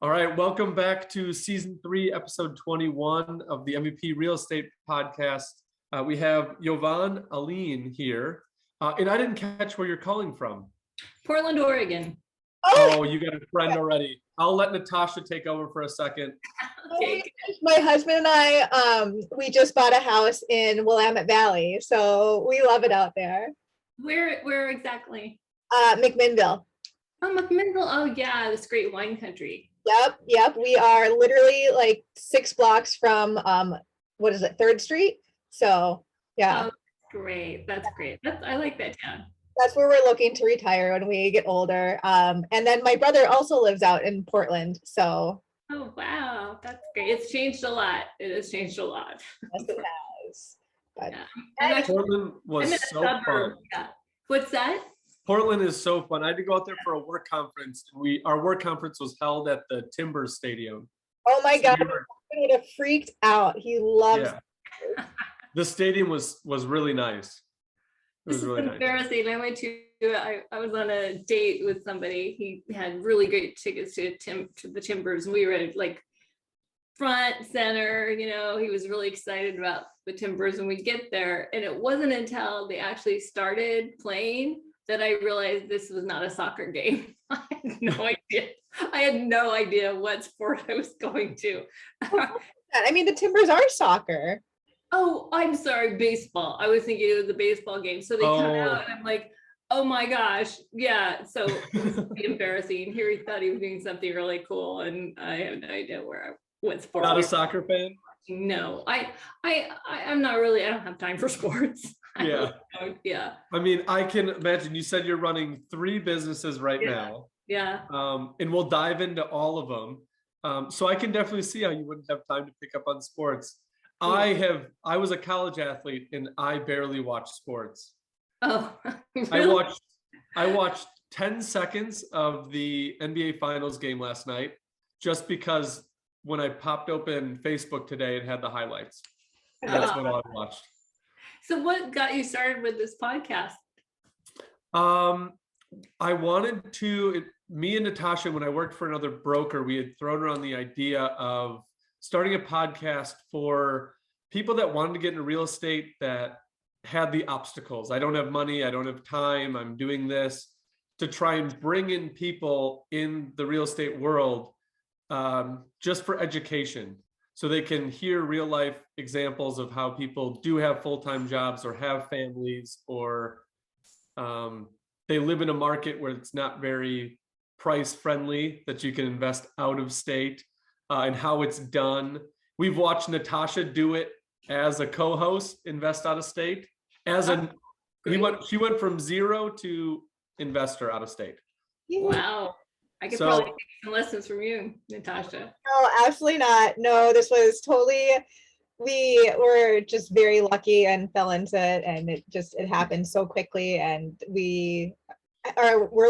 All right, welcome back to season 3, episode 21 of the MVP Real Estate Podcast. We have Yvonne, Aileen here, and I didn't catch where you're calling from. Portland, Oregon. Oh, you got a friend already. I'll let Natasha take over for a second. Okay. My husband and I, we just bought a house in Willamette Valley, so we love it out there. Where exactly? McMinnville. Oh, McMinnville. Oh, yeah, this great wine country. Yep. We are literally like 6 blocks from, what is it, 3rd Street? So, yeah. Oh, great. That's great. I like that town. That's where we're looking to retire when we get older. And then my brother also lives out in Portland, so. Oh, wow. That's great. It's changed a lot. It has changed a lot. Yes, it has. But yeah. Portland was so fun. Yeah. What's that? Portland is so fun. I had to go out there for a work conference. Our work conference was held at the Timbers Stadium. Oh my God, he would have freaked out. He loves it. The stadium was really nice. It was really embarrassing. Nice. I was on a date with somebody. He had really great tickets to the Timbers, and we were like front center. You know, he was really excited about the Timbers, and we get there, and it wasn't until they actually started playing that I realized this was not a soccer game. I had no idea. I had no idea what sport I was going to. I mean, the Timbers are soccer. Oh, I'm sorry, baseball. I was thinking it was a baseball game. So they come out and I'm like, oh my gosh. Yeah. So it was embarrassing. Here he thought he was doing something really cool, and I have no idea what sport. Not a soccer fan? No, I'm not really, I don't have time for sports. Yeah. Yeah. I mean, I can imagine you said you're running 3 businesses right now. Yeah. And we'll dive into all of them. So I can definitely see how you wouldn't have time to pick up on sports. I was a college athlete and I barely watch sports. Oh, really? I watched 10 seconds of the NBA Finals game last night, just because when I popped open Facebook today, it had the highlights. That's what I watched. So what got you started with this podcast? I wanted to, me and Natasha, when I worked for another broker, we had thrown around the idea of starting a podcast for people that wanted to get into real estate that had the obstacles. I don't have money, I don't have time, I'm doing this, to try and bring in people in the real estate world just for education, so they can hear real life examples of how people do have full-time jobs or have families, or they live in a market where it's not very price friendly, that you can invest out of state, and how it's done. We've watched Natasha do it as a co-host, invest out of state. She went from 0 to investor out of state. Wow. I could probably take some lessons from you, Natasha. No, absolutely not. No, this was totally, we were just very lucky and fell into it, and it happened so quickly, and we're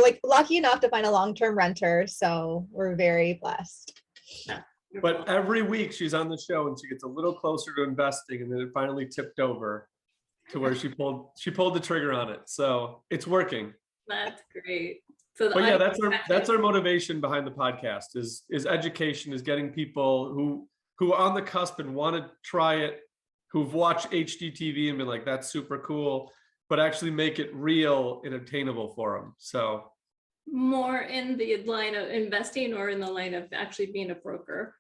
like lucky enough to find a long-term renter, so we're very blessed. Yeah. But every week she's on the show and she gets a little closer to investing, and then it finally tipped over to where she pulled the trigger on it. So it's working. That's great. So but yeah, that's our motivation behind the podcast is education, is getting people who are on the cusp and want to try it, who've watched HGTV and been like, that's super cool, but actually make it real and obtainable for them. So more in the line of investing or in the line of actually being a broker?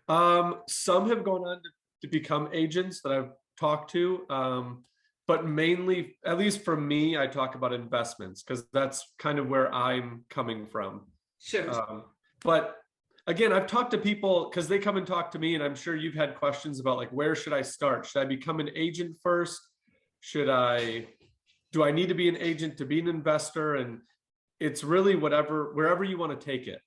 Some have gone on to become agents that I've talked to. But mainly, at least for me, I talk about investments because that's kind of where I'm coming from. Sure. But again, I've talked to people because they come and talk to me, and I'm sure you've had questions about like, where should I start? Should I become an agent first? Do I need to be an agent to be an investor? And it's really wherever you want to take it.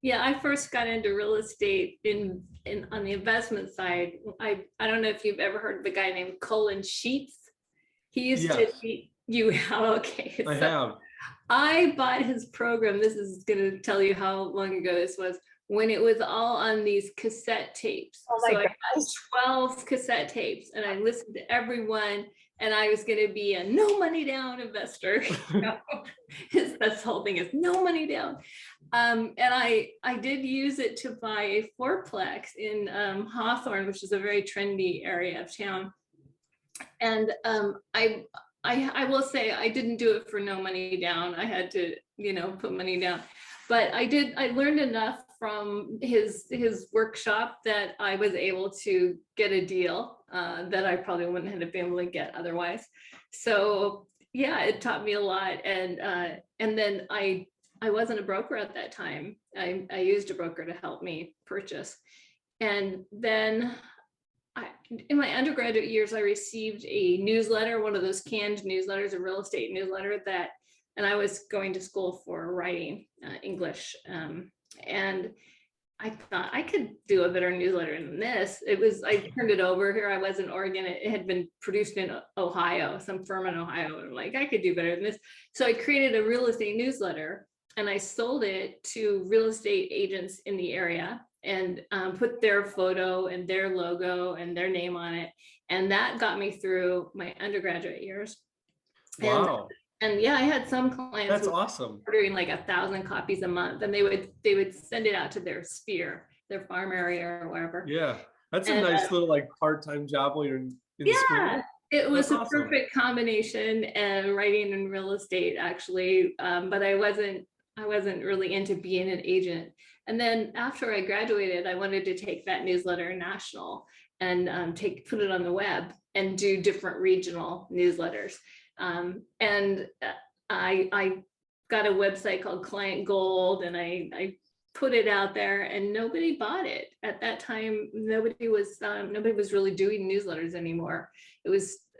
Yeah, I first got into real estate on the investment side. I don't know if you've ever heard of a guy named Colin Sheets. He used to be, you have, okay. I have. I bought his program. This is going to tell you how long ago this was, when it was all on these cassette tapes. Oh my gosh. I got 12 cassette tapes, and I listened to everyone. and I was going to be a no money down investor. That's the whole thing, is no money down. And I did use it to buy a fourplex in Hawthorne, which is a very trendy area of town. And I will say I didn't do it for no money down. I had to, put money down. But I learned enough from his workshop that I was able to get a deal that I probably wouldn't have been able to get otherwise. So yeah, it taught me a lot. And then I wasn't a broker at that time. I used a broker to help me purchase. And then in my undergraduate years, I received a newsletter, one of those canned newsletters, a real estate newsletter and I was going to school for writing English. And I thought I could do a better newsletter than this. I turned it over. Here I was in Oregon. It had been produced in Ohio, some firm in Ohio. And I'm like, I could do better than this. So I created a real estate newsletter and I sold it to real estate agents in the area and put their photo and their logo and their name on it. And that got me through my undergraduate years. Wow. And yeah, I had some clients. That's awesome. Ordering like 1,000 copies a month, and they would send it out to their sphere, their farm area or wherever. Yeah, that's a nice little like part-time job while you're in school. It was That's a awesome. perfect combination, and writing and real estate actually. But I wasn't really into being an agent. And then after I graduated, I wanted to take that newsletter national and put it on the web and do different regional newsletters. And I got a website called Client Gold, and I put it out there, and nobody bought it at that time. Nobody was really doing newsletters anymore.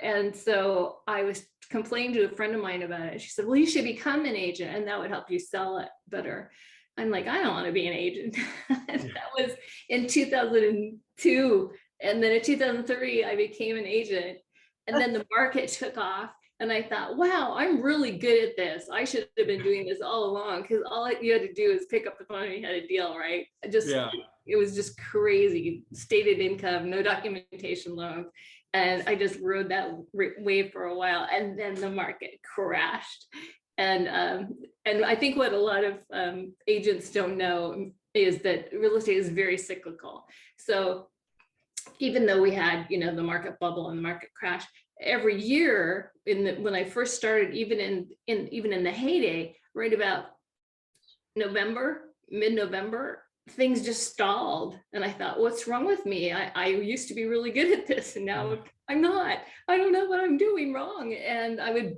And so I was complaining to a friend of mine about it. She said, well, you should become an agent and that would help you sell it better. I'm like, I don't want to be an agent. That was in 2002. And then in 2003, I became an agent, and then the market took off. And I thought, wow, I'm really good at this. I should have been doing this all along, because all you had to do is pick up the phone and you had a deal, right? It was just crazy. Stated income, no documentation loans. And I just rode that wave for a while, and then the market crashed. And I think what a lot of agents don't know is that real estate is very cyclical. So even though we had, the market bubble and the market crash, every year when I first started, even in the heyday, right about mid-November, things just stalled. And I thought, what's wrong with me? I used to be really good at this, and now I'm not. I don't know what I'm doing wrong. And I would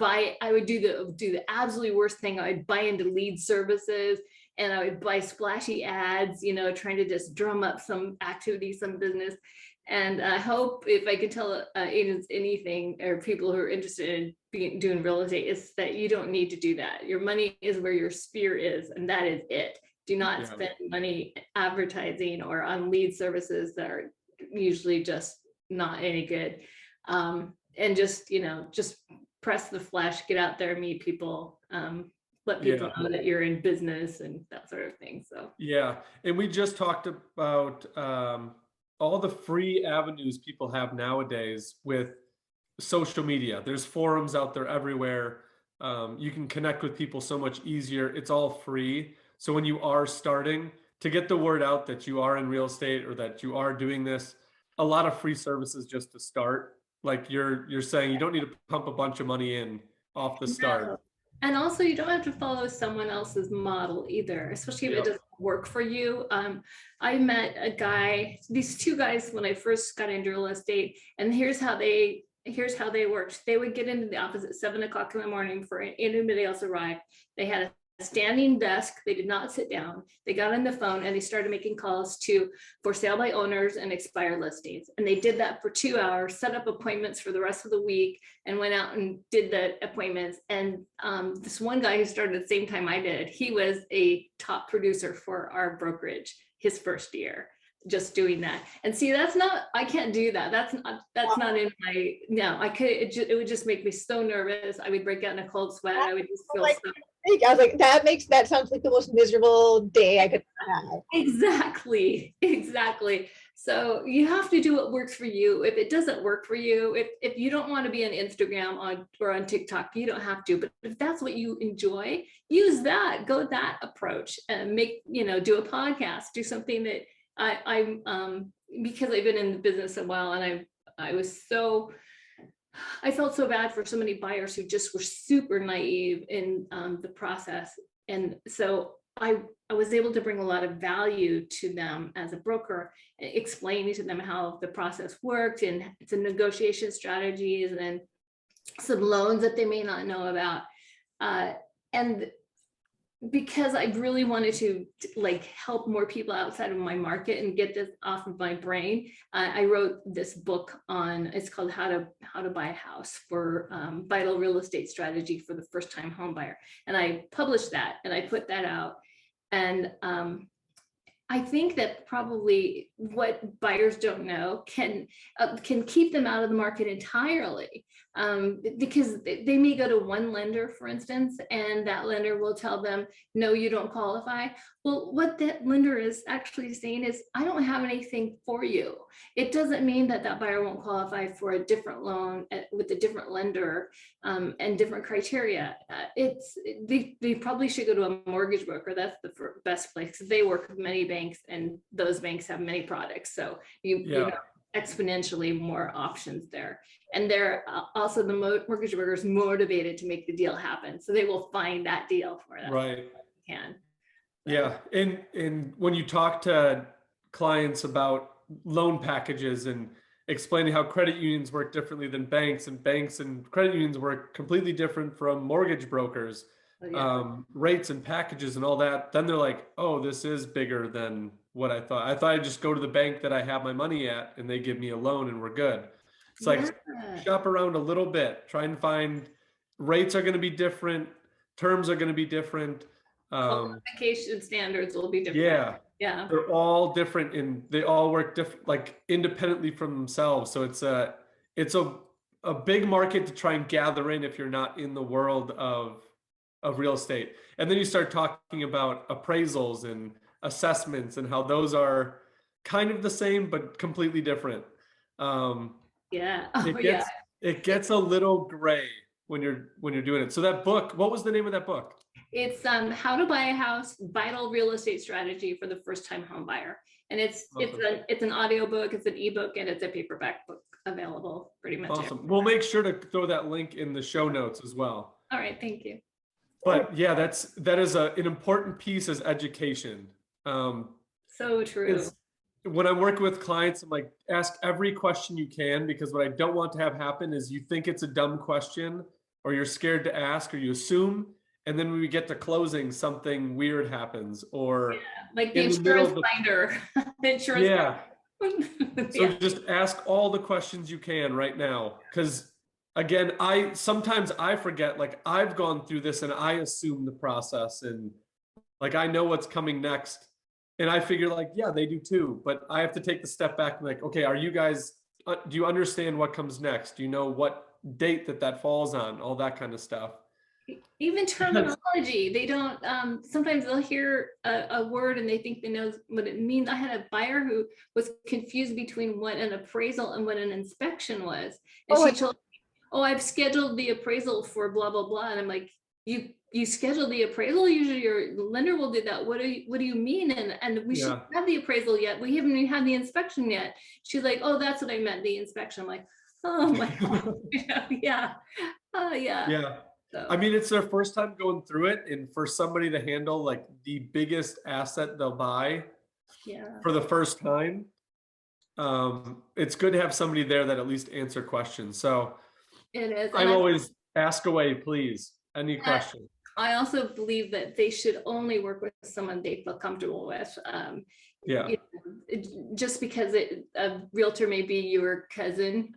do the absolutely worst thing. I would buy into lead services, and I would buy splashy ads, trying to just drum up some activity, some business. And I hope, if I can tell agents anything, or people who are interested in doing real estate, is that you don't need to do that. Your money is where your sphere is, and that is it. Do not spend money advertising or on lead services that are usually just not any good. And just press the flash, get out there, meet people, let people know that you're in business and that sort of thing. So yeah, and we just talked about all the free avenues people have nowadays with social media. There's forums out there everywhere. You can connect with people so much easier. It's all free. So when you are starting to get the word out that you are in real estate or that you are doing this, a lot of free services just to start. Like you're saying, you don't need to pump a bunch of money in off the start. No. And also, you don't have to follow someone else's model either, especially if it doesn't work for you. I met these two guys when I first got into real estate, and here's how they worked. They would get into the office at 7 o'clock in the morning for anybody else arrived. They had a standing desk. They did not sit down. They got on the phone and they started making calls to for sale by owners and expired listings. And they did that for 2 hours, set up appointments for the rest of the week, and went out and did the appointments. And this one guy who started at the same time I did, he was a top producer for our brokerage his first year, just doing that. And see, I can't do that. That's not in my, no, it would just make me so nervous. I would break out in a cold sweat. I would just feel so. I was like, that sounds like the most miserable day I could have. Exactly. So you have to do what works for you. If it doesn't work for you, if you don't want to be on Instagram or on TikTok, you don't have to. But if that's what you enjoy, use that. Go that approach and do a podcast, do something that I'm because I've been in the business a while, and I felt so bad for so many buyers who just were super naive in the process. And so I was able to bring a lot of value to them as a broker, explaining to them how the process worked and some negotiation strategies and some loans that they may not know about. And because I really wanted to help more people outside of my market and get this off of my brain, I wrote this book it's called How to Buy a House for Vital Real Estate Strategy for the First Time Home Buyer. And I published that and I put that out. And I think that probably what buyers don't know can keep them out of the market entirely, because they may go to one lender, for instance, and that lender will tell them, no, you don't qualify. Well, what that lender is actually saying is, I don't have anything for you. It doesn't mean that that buyer won't qualify for a different loan with a different lender and different criteria. They probably should go to a mortgage broker. That's the best place. They work with many banks, and those banks have many products. So you have exponentially more options there. And they're also the mortgage brokers motivated to make the deal happen. So they will find that deal for them. Right. Can. Yeah. And when you talk to clients about loan packages and explaining how credit unions work differently than banks, and banks and credit unions work completely different from mortgage brokers, rates and packages and all that, then they're like, oh, this is bigger than what I thought. I thought I'd just go to the bank that I have my money at and they give me a loan and we're good. It's like, shop around a little bit, try and find rates are going to be different. Terms are going to be different. Qualification standards will be different. Yeah. They're all different and they all work different, like independently from themselves. So it's a big market to try and gather in if you're not in the world of real estate. And then you start talking about appraisals and assessments and how those are kind of the same, but completely different. It gets a little gray when you're doing it. So that book, what was the name of that book? It's How to Buy a House, Vital Real Estate Strategy for the First Time Home Buyer. And it's an audiobook, it's an ebook, and it's a paperback book available pretty much. Awesome. We'll make sure to throw that link in the show notes as well. All right, thank you. But yeah, that is an important piece as education. So true. When I'm working with clients, I'm like, ask every question you can, because what I don't want to have happen is you think it's a dumb question, or you're scared to ask, or you assume, and then when we get to closing, something weird happens, or like the insurance binder. So just ask all the questions you can right now, because again, sometimes I forget, like I've gone through this and I assume the process and like I know what's coming next. And I figure like, yeah, they do too. But I have to take the step back and like, okay, are you guys, do you understand what comes next? Do you know what date that falls on? All that kind of stuff. Even terminology, they don't, sometimes they'll hear a word and they think they know what it means. I had a buyer who was confused between what an appraisal and what an inspection was. And she told me, I've scheduled the appraisal for blah, blah, blah. And I'm like, you schedule the appraisal? Usually your lender will do that. What do you mean? And we should have the appraisal yet. We haven't even had the inspection yet. She's like, oh, that's what I meant, the inspection. I'm like, oh my God. Yeah. So. I mean, it's their first time going through it. And for somebody to handle like the biggest asset they'll buy for the first time, it's good to have somebody there that at least answer questions. So it is. I'm always ask away, please. Any question. I also believe that they should only work with someone they feel comfortable with. Just because a realtor may be your cousin,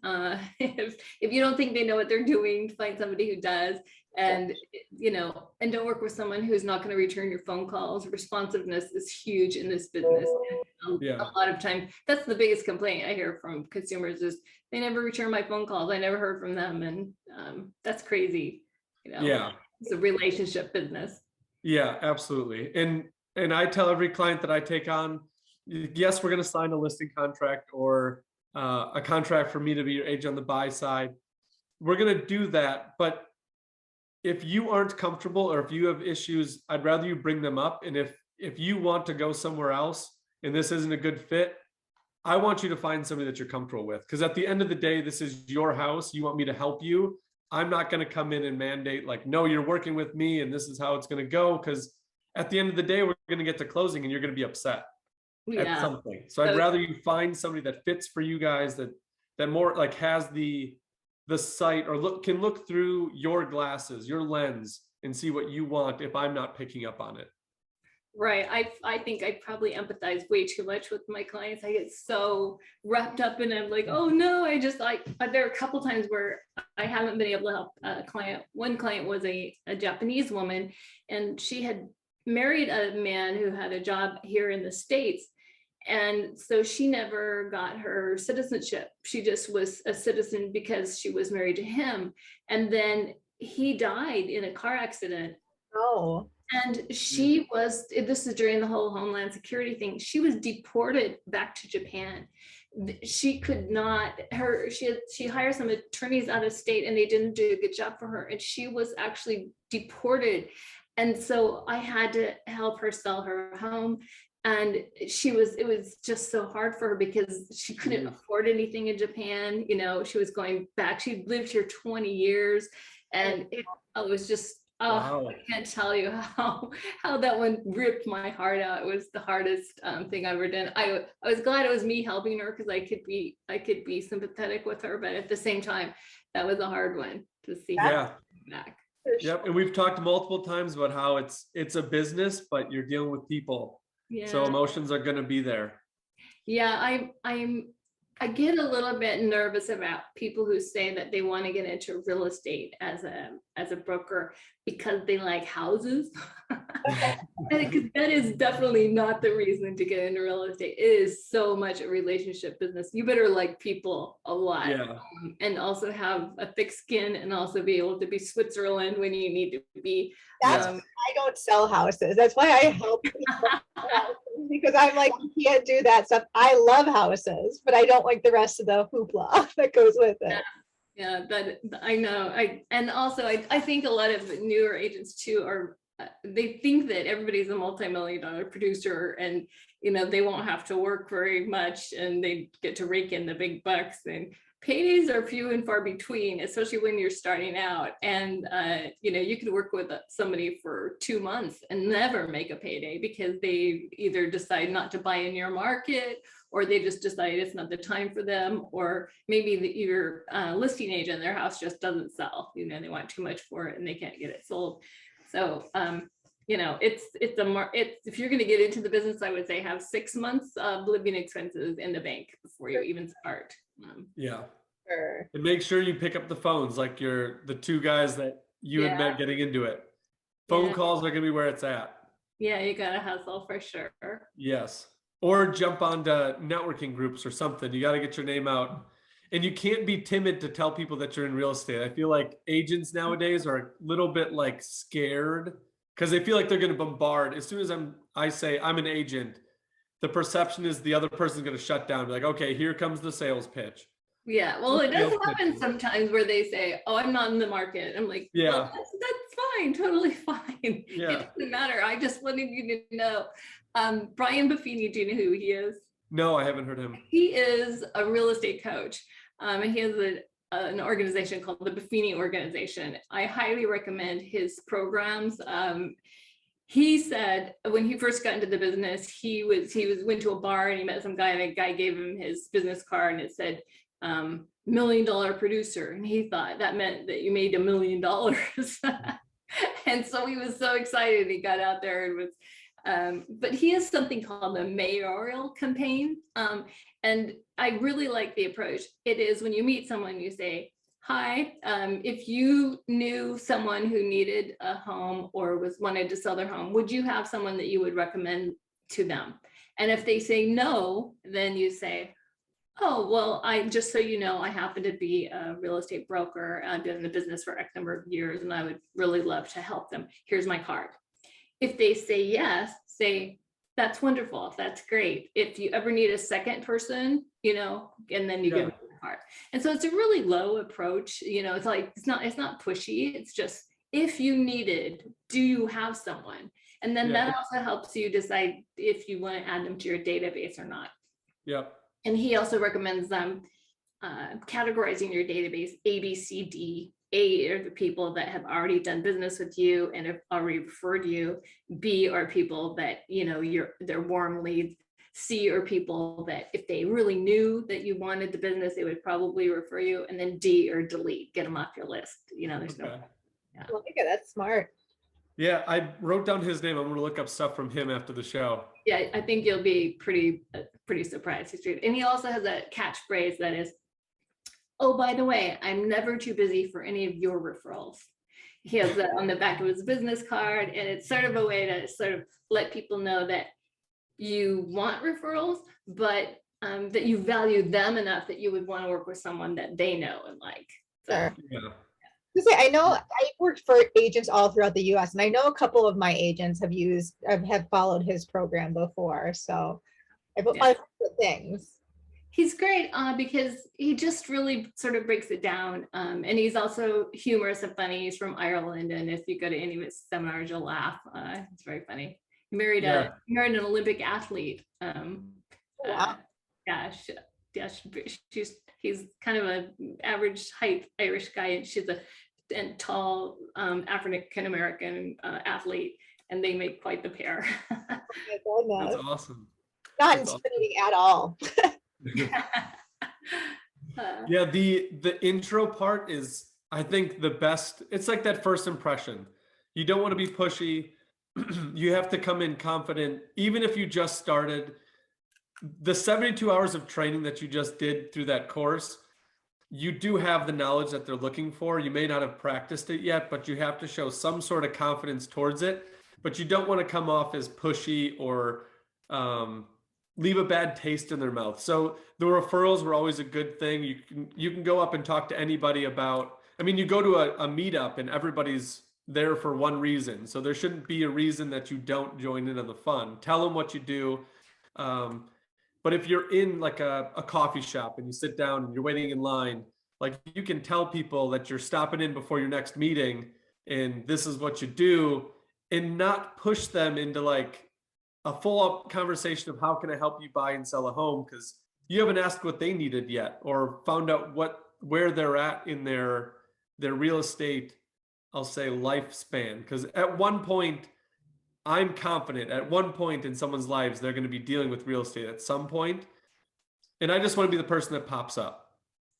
if you don't think they know what they're doing, find somebody who does, and and don't work with someone who's not going to return your phone calls. Responsiveness is huge in this business. A lot of time, that's the biggest complaint I hear from consumers is they never return my phone calls. I never heard from them, and that's crazy. It's a relationship business. Yeah, absolutely. And I tell every client that I take on, yes, we're going to sign a listing contract or a contract for me to be your agent on the buy side. We're going to do that. But if you aren't comfortable or if you have issues, I'd rather you bring them up. And if you want to go somewhere else and this isn't a good fit, I want you to find somebody that you're comfortable with. Because at the end of the day, this is your house. You want me to help you. I'm not going to come in and mandate like, no, you're working with me and this is how it's going to go. Because at the end of the day, we're going to get to closing and you're going to be upset at something. So I'd rather you find somebody that fits for you guys, that more like has the sight or can look through your glasses, your lens, and see what you want if I'm not picking up on it. Right. I think I probably empathize way too much with my clients. I get so wrapped up in it. I'm like, oh no, there are a couple times where I haven't been able to help a client. One client was a Japanese woman, and she had married a man who had a job here in the States. And so she never got her citizenship. She just was a citizen because she was married to him. And then he died in a car accident. Oh. And she was, this is during the whole Homeland Security thing, she was deported back to Japan. She could not, she hired some attorneys out of state and they didn't do a good job for her. And she was actually deported. And so I had to help her sell her home. And it was just so hard for her because she couldn't afford anything in Japan. You know, she was going back, she lived here 20 years. And it was just, wow. I can't tell you how that one ripped my heart out. It was the hardest thing I've ever done. I was glad it was me helping her because I could be sympathetic with her, but at the same time, that was a hard one to see her back. Yep, and we've talked multiple times about how it's a business, but you're dealing with people. Yeah. So emotions are going to be there. Yeah, I get a little bit nervous about people who say that they want to get into real estate as a broker because they like houses. And that is definitely not the reason to get into real estate. It is so much a relationship business. You better like people a lot, and also have a thick skin, and also be able to be Switzerland when you need to be. That's why I don't sell houses. That's why I help people because I'm like, you can't do that stuff. I love houses, but I don't like the rest of the hoopla that goes with it. Yeah, that I know. I think a lot of newer agents too are they think that everybody's a multi-million-dollar producer, and you know they won't have to work very much, and they get to rake in the big bucks. And paydays are few and far between, especially when you're starting out. And you know, you could work with somebody for 2 months and never make a payday because they either decide not to buy in your market, or they just decide it's not the time for them, or maybe your listing agent, their house just doesn't sell. You know, they want too much for it and they can't get it sold. So you know, it's if you're going to get into the business, I would say have 6 months of living expenses in the bank before you even start. Yeah. Sure. And make sure you pick up the phones, like the two guys that you had met getting into it. Phone calls are going to be where it's at. Yeah, you got to hustle for sure. Yes. Or jump onto networking groups or something. You got to get your name out. And you can't be timid to tell people that you're in real estate. I feel like agents nowadays are a little bit like scared because they feel like they're going to bombard. As soon as I say I'm an agent, the perception is the other person's going to shut down. Be like, okay, here comes the sales pitch. Yeah, well, it does happen sometimes where they say, oh, I'm not in the market. I'm like, well, that's fine, totally fine. Yeah. It doesn't matter. I just wanted you to know. Brian Buffini, do you know who he is? No, I haven't heard him. He is a real estate coach. And he has an organization called the Buffini Organization. I highly recommend his programs. He said when he first got into the business, he went to a bar and he met some guy, and the guy gave him his business card and it said, $1 million producer. And he thought that meant that you made $1 million. And so he was so excited. He got out there and was, but he has something called the mayoral campaign. And I really like the approach. It is when you meet someone, you say, hi, if you knew someone who needed a home or wanted to sell their home, would you have someone that you would recommend to them? And if they say no, then you say, oh, well, just so you know, I happen to be a real estate broker. I've been in the business for X number of years, and I would really love to help them. Here's my card. If they say yes, say, That's wonderful. That's great. If you ever need a second person, and then you Yeah. give them a card. And so it's a really low approach. It's like, it's not pushy. It's just, if you needed, do you have someone? And then Yeah. that also helps you decide if you want to add them to your database or not. Yep. And he also recommends categorizing your database A, B, C, D. A are the people that have already done business with you and have already referred you. B are people that, they're warm leads. C are people that if they really knew that you wanted the business, they would probably refer you. And then D or delete, get them off your list. There's no. Yeah. Well, okay, that's smart. Yeah, I wrote down his name. I'm going to look up stuff from him after the show. Yeah, I think you'll be pretty surprised. And he also has a catchphrase that is, oh, by the way, I'm never too busy for any of your referrals. He has that on the back of his business card, and it's sort of a way to sort of let people know that you want referrals, but that you value them enough that you would want to work with someone that they know and like. So. Sure. Yeah. I know I worked for agents all throughout the US, and I know a couple of my agents have followed his program before. So I've heard good things. He's great because he just really sort of breaks it down. And he's also humorous and funny. He's from Ireland. And if you go to any of his seminars, you'll laugh. It's very funny. He married an Olympic athlete. Wow. He's kind of an average height Irish guy, and she's a tall African American athlete, and they make quite the pair. Oh my goodness. That's awesome. Not intimidating at all. Yeah, the intro part is, I think, the best. It's like that first impression. You don't want to be pushy. You have to come in confident, even if you just started. The 72 hours of training that you just did through that course, you do have the knowledge that they're looking for. You may not have practiced it yet, but you have to show some sort of confidence towards it. But you don't want to come off as pushy or leave a bad taste in their mouth. So the referrals were always a good thing. You can go up and talk to anybody about, you go to a meetup and everybody's there for one reason. So there shouldn't be a reason that you don't join in on the fun. Tell them what you do. But if you're in like a coffee shop and you sit down and you're waiting in line, like you can tell people that you're stopping in before your next meeting and this is what you do, and not push them into like a full-up conversation of how can I help you buy and sell a home, because you haven't asked what they needed yet or found out where they're at in their real estate, I'll say, lifespan. Because at one point, I'm confident at one point in someone's lives, they're going to be dealing with real estate at some point. And I just want to be the person that pops up.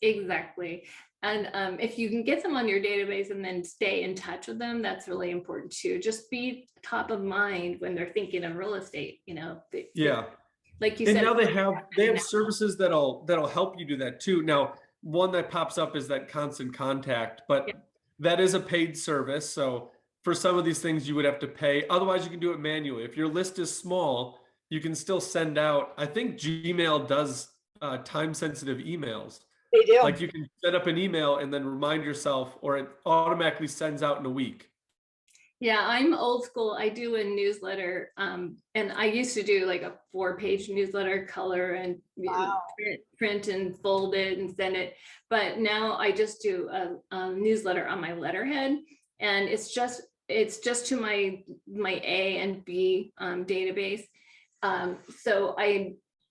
Exactly. And if you can get them on your database and then stay in touch with them, that's really important too. Just be top of mind when they're thinking of real estate, Yeah. Like you said. And now they have services that'll help you do that too. Now, one that pops up is that constant contact, but that is a paid service. So for some of these things, you would have to pay. Otherwise, you can do it manually. If your list is small, you can still send out. I think Gmail does time-sensitive emails. They do. Like you can set up an email and then remind yourself, or it automatically sends out in a week. Yeah, I'm old school. I do a newsletter, and I used to do like a 4-page newsletter, color and print and fold it and send it. But now I just do a newsletter on my letterhead, and it's just to my A and B database. So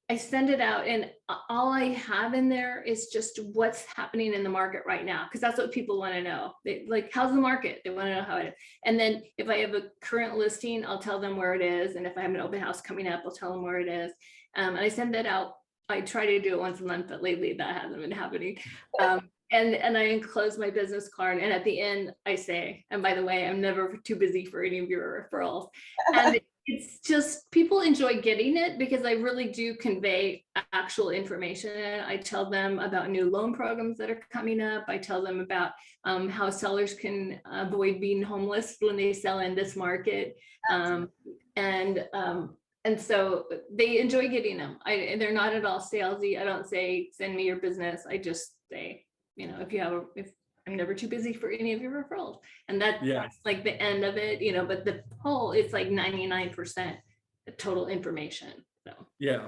I send it out, and all I have in there is just what's happening in the market right now, because that's what people want to know. Like, how's the market? They want to know how it is. And then if I have a current listing, I'll tell them where it is. And if I have an open house coming up, I'll tell them where it is. And I send that out. I try to do it once a month, but lately that hasn't been happening. And I enclose my business card. And at the end, I say, and by the way, I'm never too busy for any of your referrals. And it's just, people enjoy getting it because I really do convey actual information. I tell them about new loan programs that are coming up. I tell them about how sellers can avoid being homeless when they sell in this market. And so they enjoy getting them. They're not at all salesy. I don't say, send me your business. I just say, if I'm never too busy for any of your referrals. And that's like the end of it, but the whole, it's like 99% total information. So Yeah.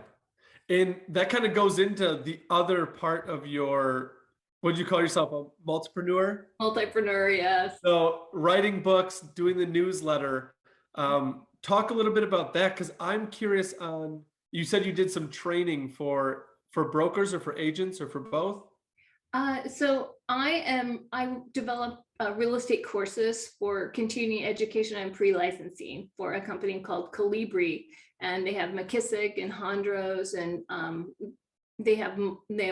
And that kind of goes into the other part of your, what do you call yourself, a multipreneur? multipreneur, yes. So writing books, doing the newsletter. Talk a little bit about that, because I'm curious on, you said you did some training for brokers or for agents or for both? So I develop real estate courses for continuing education and pre-licensing for a company called Calibri, and they have McKissick and Hondros, and they have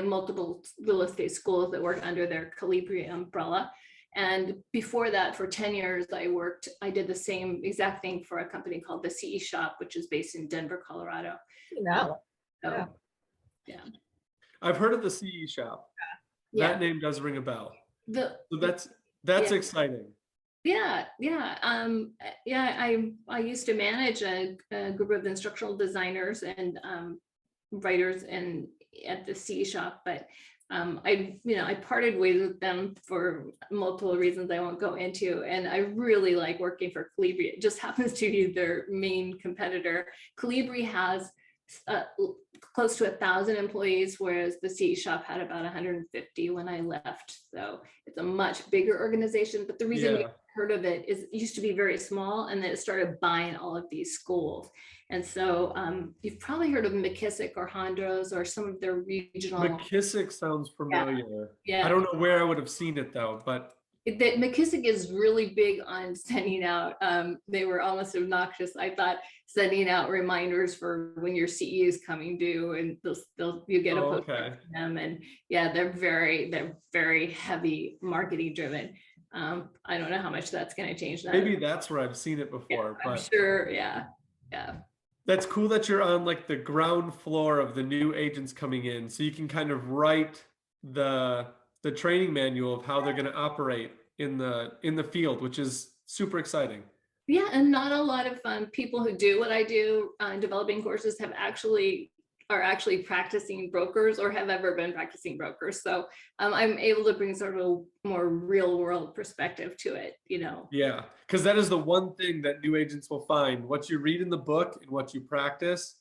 multiple real estate schools that work under their Calibri umbrella. And before that, for 10 years, I did the same exact thing for a company called the CE Shop, which is based in Denver, Colorado. No. So, Yeah. I've heard of the CE Shop. yeah. That name does ring a bell. So That's yeah. exciting. Yeah. I used to manage a group of instructional designers and writers at the CE Shop, but I parted ways with them for multiple reasons I won't go into. And I really like working for Calibri. It just happens to be their main competitor. Calibri has close to 1,000 employees, whereas the CE Shop had about 150 when I left. So it's a much bigger organization. But the reason we heard of it is it used to be very small, and then it started buying all of these schools. And so you've probably heard of McKissick or Hondros or some of their regional. McKissick sounds familiar. Yeah. I don't know where I would have seen it though, but McKissick is really big on sending out, they were almost obnoxious, I thought, sending out reminders for when your CE is coming due, and you get a postcard from them. And yeah, they're very heavy marketing driven. I don't know how much that's going to change that. Maybe that's where I've seen it before. I'm but sure. Yeah. That's cool that you're on like the ground floor of the new agents coming in, so you can kind of write the training manual of how they're going to operate in the field, which is super exciting. Yeah, and not a lot of people who do what I do, developing courses, are actually practicing brokers or have ever been practicing brokers. So I'm able to bring sort of a more real world perspective to it, Yeah, because that is the one thing that new agents will find. What you read in the book and what you practice,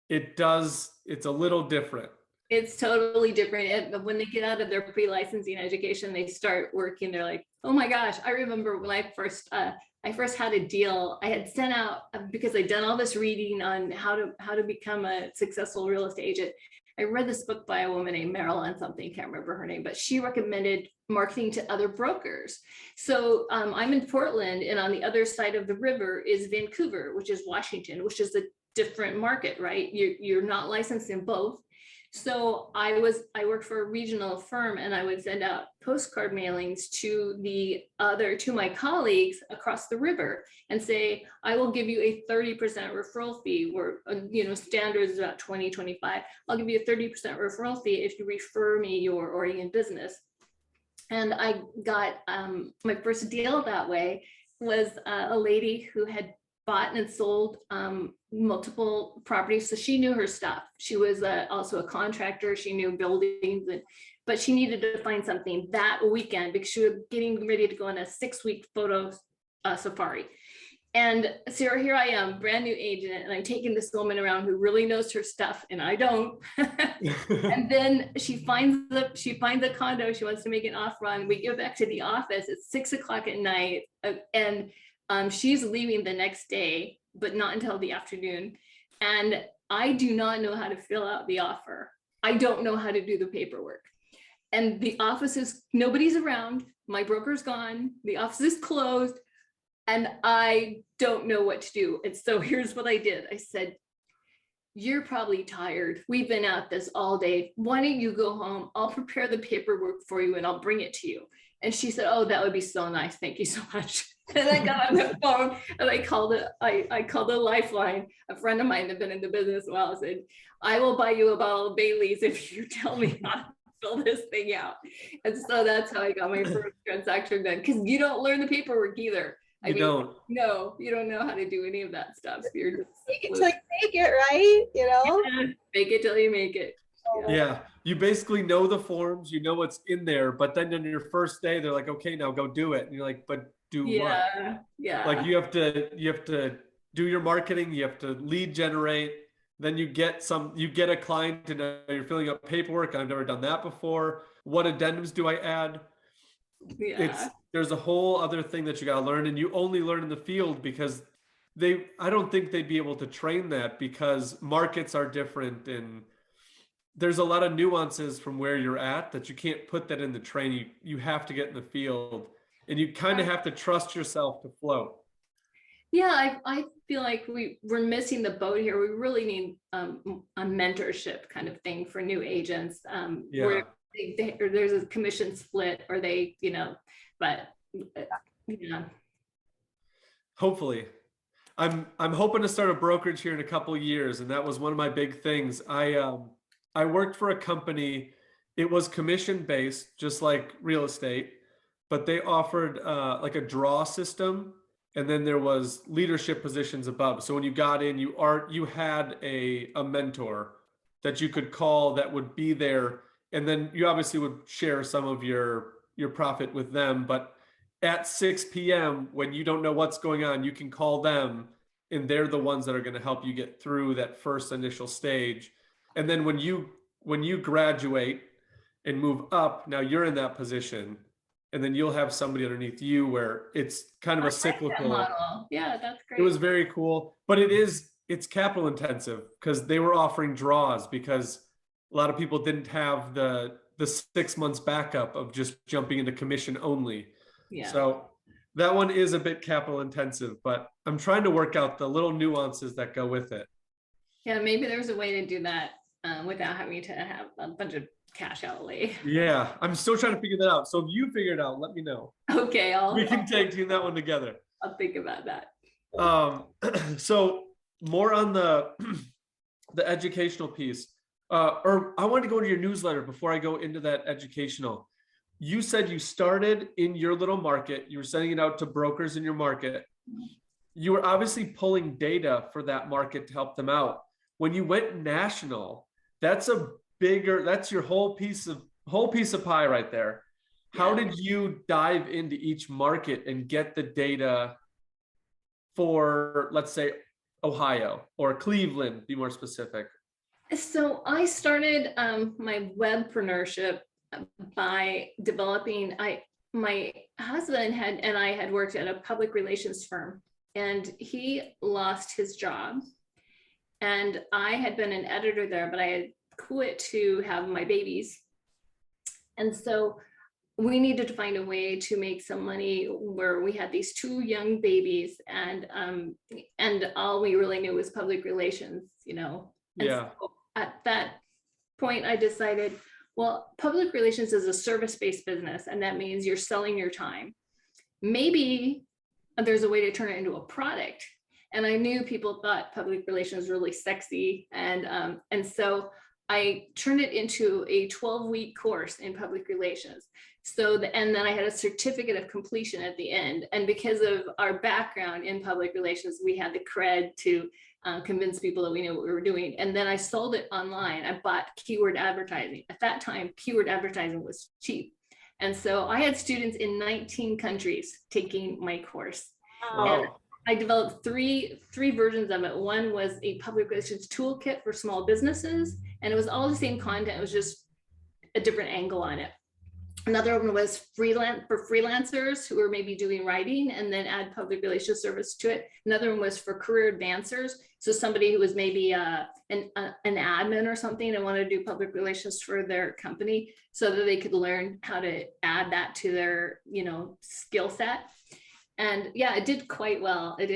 it's a little different. It's totally different. But when they get out of their pre-licensing education, they start working. They're like, oh my gosh, I remember when I first had a deal. I had sent out, because I'd done all this reading on how to become a successful real estate agent. I read this book by a woman named Marilyn something, can't remember her name, but she recommended marketing to other brokers. So I'm in Portland, and on the other side of the river is Vancouver, which is Washington, which is a different market, right? You're not licensed in both. So I worked for a regional firm, and I would send out postcard mailings to my colleagues across the river and say, I will give you a 30% referral fee, where, standard is about 20, 25. I'll give you a 30% referral fee if you refer me your Oregon business. And I got my first deal that way was a lady who had bought and sold multiple properties. So she knew her stuff. She was also a contractor. She knew buildings, but she needed to find something that weekend because she was getting ready to go on a 6-week photo safari. And so here I am, brand new agent, and I'm taking this woman around who really knows her stuff, and I don't. And then she finds a condo. She wants to make an offer on. We go back to the office. It's 6:00 at night, and she's leaving the next day, but not until the afternoon. And I do not know how to fill out the offer. I don't know how to do the paperwork. And the office nobody's around. My broker's gone. The office is closed. And I don't know what to do. And so here's what I did. I said, you're probably tired. We've been at this all day. Why don't you go home? I'll prepare the paperwork for you and I'll bring it to you. And she said, oh, that would be so nice. Thank you so much. And I got on the phone and I called a lifeline. A friend of mine had been in the business a while. I said, I will buy you a bottle of Bailey's if you tell me how to fill this thing out. And so that's how I got my first transaction done. Because you don't learn the paperwork either. You don't. No, you don't know how to do any of that stuff. So you're just Fake it till you make it, right? Yeah, fake it till you make it. Yeah, you basically know the forms, you know what's in there, but then on your first day, they're like, okay, now go do it. And you're like, but do what? Yeah. Like you have to do your marketing, you have to lead generate, then you get a client and you're filling out paperwork. I've never done that before. What addendums do I add? Yeah. There's a whole other thing that you got to learn, and you only learn in the field because I don't think they'd be able to train that because markets are different and there's a lot of nuances from where you're at that you can't put that in the training. You have to get in the field and you kind of have to trust yourself to float. Yeah, I feel like we're missing the boat here. We really need a mentorship kind of thing for new agents. Where there's a commission split, or they, but hopefully. I'm hoping to start a brokerage here in a couple of years, and that was one of my big things. I worked for a company. It was commission based, just like real estate, but they offered like a draw system, and then there was leadership positions above. So when you got in, you had a mentor that you could call that would be there, and then you obviously would share some of your profit with them. But at 6 p.m. when you don't know what's going on, you can call them, and they're the ones that are going to help you get through that first initial stage. And then when you graduate and move up, now you're in that position, and then you'll have somebody underneath you where it's kind of a cyclical model. Yeah, that's great. It was very cool, but it's capital intensive because they were offering draws because a lot of people didn't have the 6 months backup of just jumping into commission only. Yeah. So that one is a bit capital intensive, but I'm trying to work out the little nuances that go with it. Yeah, maybe there's a way to do that without having to have a bunch of cash outlay. Yeah, I'm still trying to figure that out. So if you figure it out, let me know. Okay, we can tag team that one together. I'll think about that. So more on the educational piece, or I want to go into your newsletter before I go into that educational. You said you started in your little market. You were sending it out to brokers in your market. You were obviously pulling data for that market to help them out. When you went national, that's your whole piece of pie right there. How did you dive into each market and get the data for, let's say, Ohio or Cleveland, be more specific? So I started my webpreneurship by developing, my husband and I had worked at a public relations firm, and he lost his job. And I had been an editor there, but I had quit to have my babies. And so we needed to find a way to make some money where we had these 2 young babies, and all we really knew was public relations, And yeah. So at that point, I decided, well, public relations is a service-based business, and that means you're selling your time. Maybe there's a way to turn it into a product. And I knew people thought public relations was really sexy, and so I turned it into a 12-week course in public relations. And then I had a certificate of completion at the end. And because of our background in public relations, we had the cred to convince people that we knew what we were doing. And then I sold it online. I bought keyword advertising. At that time, keyword advertising was cheap. And so I had students in 19 countries taking my course. Wow. And I developed three versions of it. One was a public relations toolkit for small businesses, and it was all the same content. It was just a different angle on it. Another one was for freelancers who were maybe doing writing and then add public relations service to it. Another one was for career advancers. So somebody who was maybe an admin or something and wanted to do public relations for their company so that they could learn how to add that to their, skill set. And yeah, it did quite well. But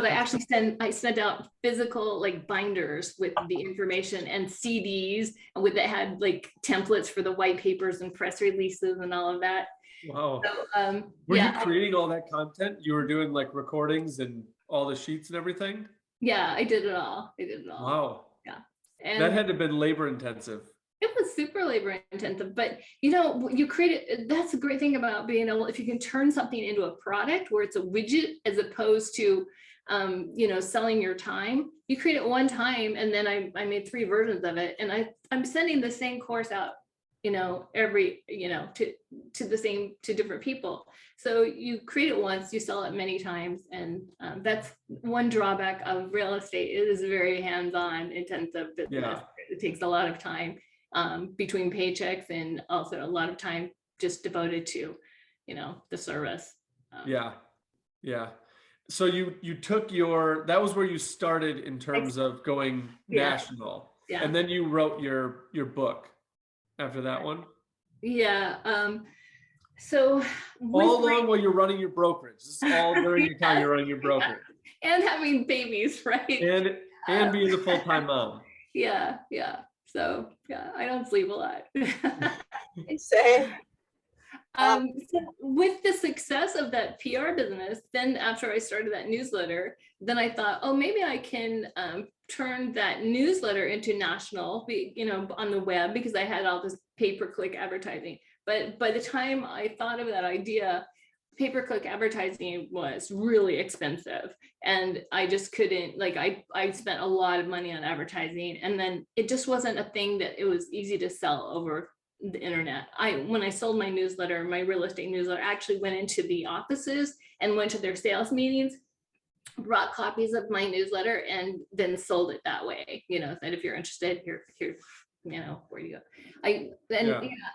I actually sent out physical like binders with the information and CDs that had like templates for the white papers and press releases and all of that. Wow. So, were you creating all that content? You were doing like recordings and all the sheets and everything? Yeah, I did it all. Wow. Yeah. And that had to have been labor intensive. It was super labor intensive, but you create it. That's the great thing about being able, if you can turn something into a product where it's a widget as opposed to, selling your time. You create it one time, and then I made 3 versions of it, and I'm sending the same course out every, to different people. So you create it once, you sell it many times. And that's one drawback of real estate. It is a very hands-on, intensive business. Yeah. It takes a lot of time between paychecks, and also a lot of time just devoted to, the service. Yeah. So you took that was where you started in terms of going national. Yeah. And then you wrote your book after that one. Yeah. So all along while you're running your brokerage. This is all during your time you're running your brokerage. And having babies, right? And being a full-time mom. Yeah. So I don't sleep a lot. Say. So with the success of that PR business, then after I started that newsletter, then I thought, oh, maybe I can turn that newsletter into national, on the web, because I had all this pay-per-click advertising. But by the time I thought of that idea, pay-per-click advertising was really expensive. And I just couldn't, I spent a lot of money on advertising, and then it just wasn't a thing that it was easy to sell over the internet. When I sold my newsletter, my real estate newsletter, I actually went into the offices and went to their sales meetings, brought copies of my newsletter, and then sold it that way. Said, if you're interested, here, where do you go?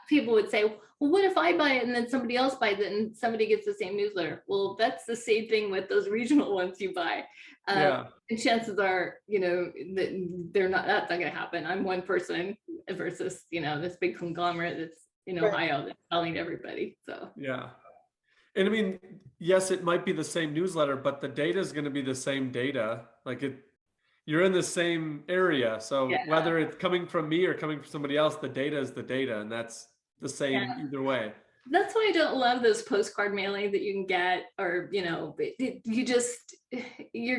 People would say, well, what if I buy it and then somebody else buys it and somebody gets the same newsletter? Well, that's the same thing with those regional ones you buy. And chances are, that's not going to happen. I'm one person versus, this big conglomerate that's in Ohio that's selling to everybody. So, yeah. And I mean, yes, it might be the same newsletter, but the data is going to be the same data. You're in the same area. So whether it's coming from me or coming from somebody else, the data is the data, and that's the same either way. That's why I don't love those postcard mailing that you can get, or, you're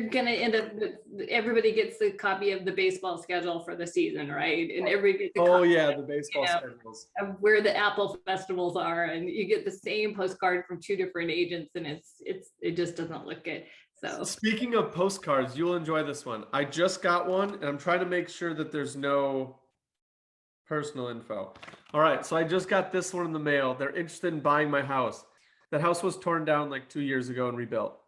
going to end up with, everybody gets a copy of the baseball schedule for the season, right? And everybody gets the baseball schedules of where the Apple festivals are, and you get the same postcard from 2 different agents, and it just doesn't look good. So speaking of postcards, you'll enjoy this one. I just got one, and I'm trying to make sure that there's no personal info. All right, so I just got this one in the mail. They're interested in buying my house. That house was torn down 2 years ago and rebuilt.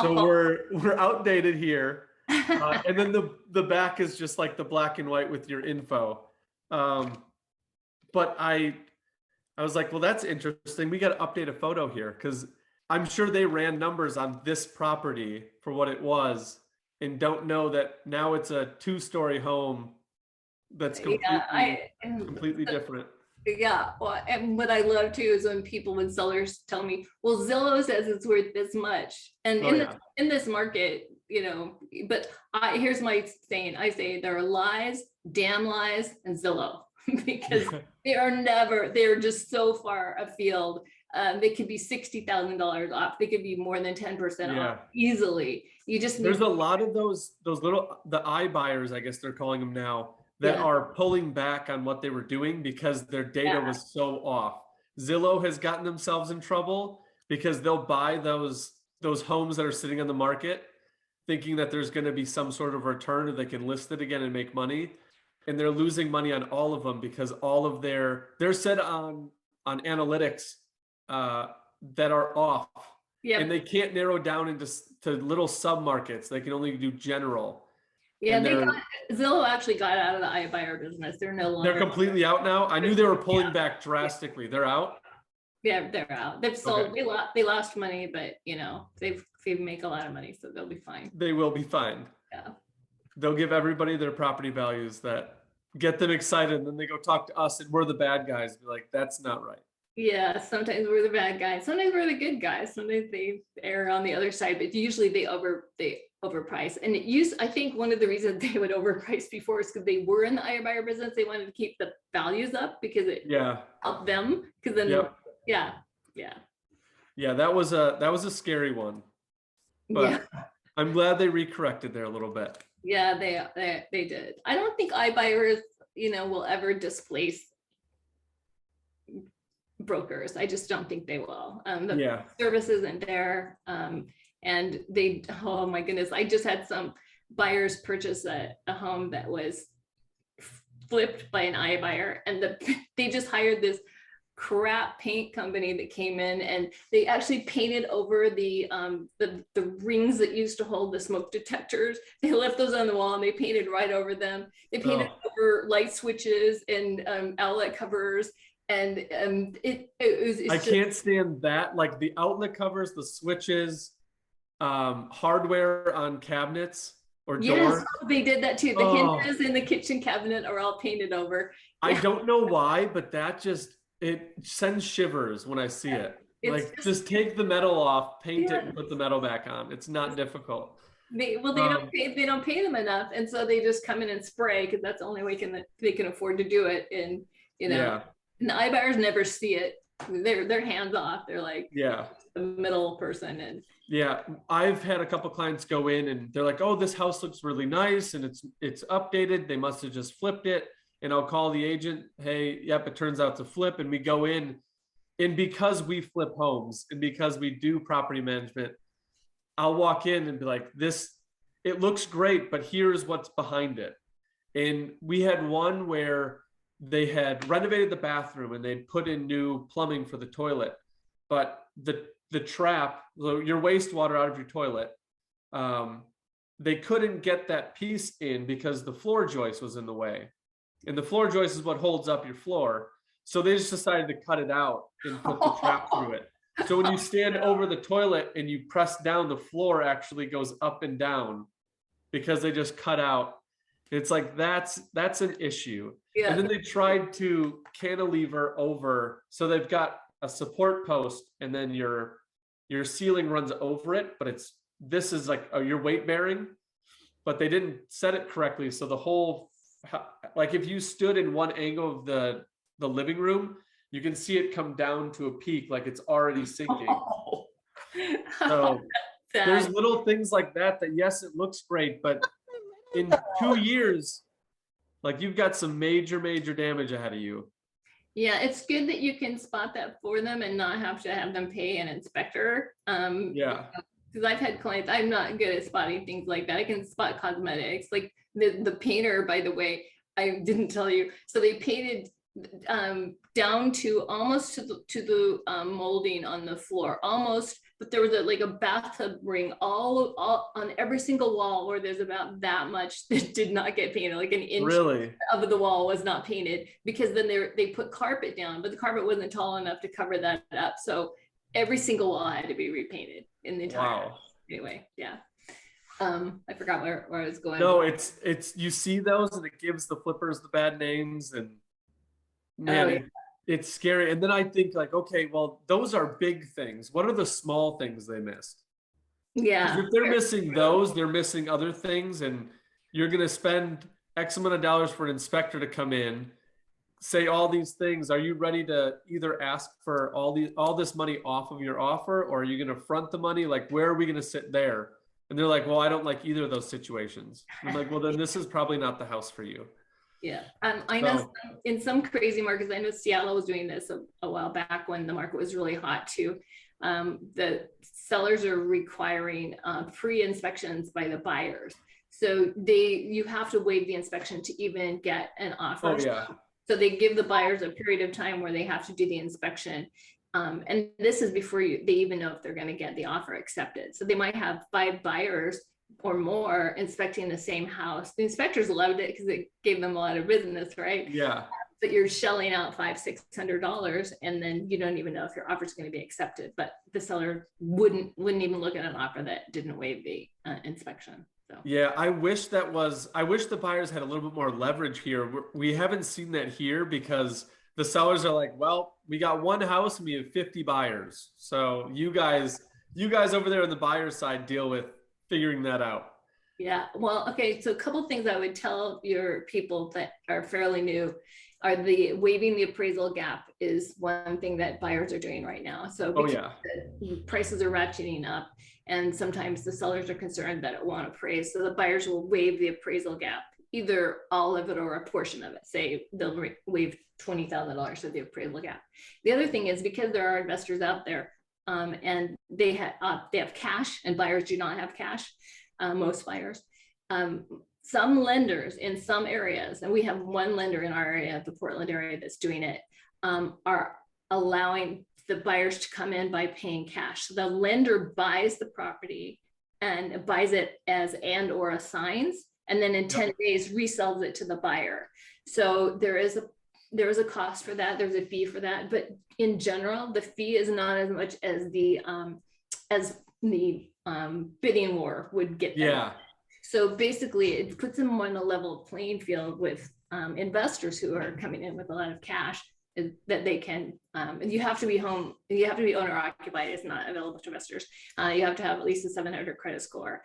So we're outdated here. And then the back is just the black and white with your info. But I was like, well, that's interesting. We got to update a photo here, because I'm sure they ran numbers on this property for what it was and don't know that now it's a 2-story home that's completely different. Yeah. Well, and what I love too is when sellers tell me, well, Zillow says it's worth this much. And in this market, but here's my saying. I say there are lies, damn lies, and Zillow, because they're just so far afield. They could be $60,000 off. They could be more than 10% off easily. There's a lot of those little, the iBuyers, I guess they're calling them now, that are pulling back on what they were doing because their data was so off. Zillow has gotten themselves in trouble because they'll buy those homes that are sitting on the market thinking that there's going to be some sort of return, or they can list it again and make money. And they're losing money on all of them because all of they're set on analytics that are off. Yeah. And they can't narrow down into little sub-markets. They can only do general. Yeah, Zillow actually got out of the iBuyer business. They're no longer. They're completely out now. I knew they were pulling back drastically. They're out. Yeah, they're out. They've sold. Okay. They lost money, but they make a lot of money, so they'll be fine. They will be fine. Yeah. They'll give everybody their property values that get them excited, and then they go talk to us, and we're the bad guys. Be like, that's not right. Yeah, sometimes we're the bad guys. Sometimes we're the good guys. Sometimes they err on the other side, but usually they overprice. And I think one of the reasons they would overprice before is because they were in the iBuyer business. They wanted to keep the values up because it helped them. Because then, that was a scary one. But I'm glad they recorrected there a little bit. Yeah, they did. I don't think iBuyers, will ever displace brokers. I just don't think they will. The service isn't there. And oh my goodness, I just had some buyers purchase a home that was flipped by an iBuyer, and they just hired this crap paint company that came in, and they actually painted over the rings that used to hold the smoke detectors. They left those on the wall and they painted right over them. They painted over light switches and outlet covers. And I can't stand that. Like the outlet covers, the switches, hardware on cabinets or doors. Yes, they did that too. The hinges in the kitchen cabinet are all painted over. I don't know why, but that just, it sends shivers when I see it. It's like just take the metal off, paint it, and put the metal back on. It's not difficult. They don't pay them enough, and so they just come in and spray because that's the only way they can afford to do it. And and the iBuyers never see it. They're hands off. They're like the middle person. And I've had a couple clients go in and they're like, oh, this house looks really nice and it's updated. They must have just flipped it. And I'll call the agent, hey, yep, it turns out to flip. And we go in, and because we flip homes and because we do property management, I'll walk in and be like, it looks great, but here's what's behind it. And we had one where they had renovated the bathroom and they'd put in new plumbing for the toilet, but the trap, your wastewater out of your toilet, they couldn't get that piece in because the floor joist was in the way. And the floor joist is what holds up your floor. So they just decided to cut it out and put the trap through it. So when you stand over the toilet and you press down, the floor actually goes up and down because they just cut out. It's like, that's an issue. Yeah. And then they tried to cantilever over. So they've got a support post and then your ceiling runs over it, but this is like your weight bearing, but they didn't set it correctly. So the whole, like if you stood in one angle of the living room, you can see it come down to a peak, like it's already sinking. So there's little things like that, yes, it looks great, but in 2 years, like you've got some major damage ahead of you. Yeah, it's good that you can spot that for them and not have to have them pay an inspector. Because I've had clients, I'm not good at spotting things like that. I can spot cosmetics, like the painter, by the way, I didn't tell you. So they painted down to almost to the molding on the floor, almost, but there was a bathtub ring all on every single wall where there's about that much that did not get painted, like an inch of the wall was not painted, because then they put carpet down, but the carpet wasn't tall enough to cover that up. So every single wall had to be repainted in the entire house. Anyway, I forgot where I was going. No, it's you see those and it gives the flippers the bad names, and man, it's scary. And then I think like, okay, well, those are big things. What are the small things they missed? Yeah. If they're missing those, they're missing other things, and you're going to spend X amount of dollars for an inspector to come in, say all these things. Are you ready to either ask for all this money off of your offer, or are you going to front the money? Like, where are we going to sit there? And they're like, well, I don't like either of those situations. And I'm like, well, then this is probably not the house for you. Yeah. I know in some crazy markets, I know Seattle was doing this a while back when the market was really hot too. The sellers are requiring pre-inspections by the buyers. So you have to waive the inspection to even get an offer. Oh, yeah. So they give the buyers a period of time where they have to do the inspection. And this is before they even know if they're going to get the offer accepted. So they might have 5 buyers or more inspecting the same house. The inspectors loved it because it gave them a lot of business, right? Yeah. But you're shelling out $500-$600, and then you don't even know if your offer is going to be accepted. But the seller wouldn't even look at an offer that didn't waive the inspection. So. Yeah, I wish the buyers had a little bit more leverage here. We haven't seen that here because the sellers are like, well, we got one house and we have 50 buyers. So you guys over there on the buyer side deal with figuring that out. Yeah, well, okay. So a couple of things I would tell your people that are fairly new are waiving the appraisal gap is one thing that buyers are doing right now. So the prices are ratcheting up, and sometimes the sellers are concerned that it won't appraise. So the buyers will waive the appraisal gap, either all of it or a portion of it. Say they'll waive $20,000 of the appraisal gap. The other thing is, because there are investors out there and they have cash, and buyers do not have cash, most buyers. some lenders in some areas, and we have one lender in our area, the Portland area, that's doing it, are allowing the buyers to come in by paying cash. So the lender buys the property and buys it as and or assigns, and then in 10 days resells it to the buyer. So there is a cost for that. There's a fee for that, but in general, the fee is not as much as the bidding war would get them. Yeah. So basically, it puts them on a level playing field with investors who are coming in with a lot of cash, that they can. You have to be home. You have to be owner occupied. It's not available to investors. You have to have at least a 700 credit score.